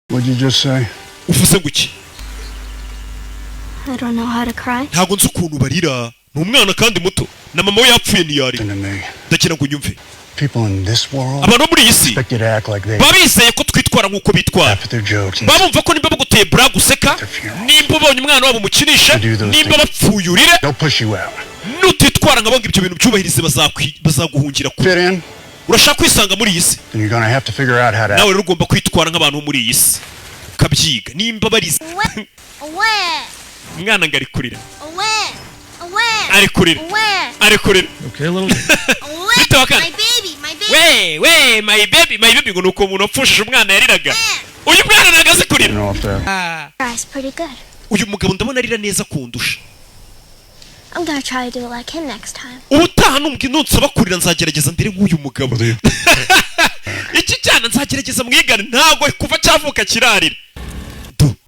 What'd you just say? uvuze guki? I don't know how to cry. Ntago nzi ukuntu barira. Ni umwana kandi muto. Na mama we yapfuye ntiyari. Ndakira ngo unyumve. People in this world abantu muri iyi si expect you to act like they babizeye ko twitwara nk'uko bitwara. Babumva ko nimba baguteye bra guseka, nimba ubonye umwana wabo mukinisha, nimba bapfuyurire, nutitwara nk'abo ibyo bintu byubahirize bazaguhungira kure. Urashaka kwisanga muri iyi si, nawe rero ugomba kwitwara nk'abantu muri iyi si ukabyiga. Nimba barize umwana ngari kurira, ari kurira, ari kurira. Okay, a little My baby, my baby ngo nuko umuntu apfushije umwana yariraga. Uyu mwana nagaze kurira. Cries pretty good. Uyu mugabo ndabona arira neza kundusha. I'm gonna try to do it like him next time. Ubutaha nunsaba kurira nzagerageza ndire nk'uyu mugabo. Iki cyana nzagerageza mwigane, ntago kuva cyavuka kirarira.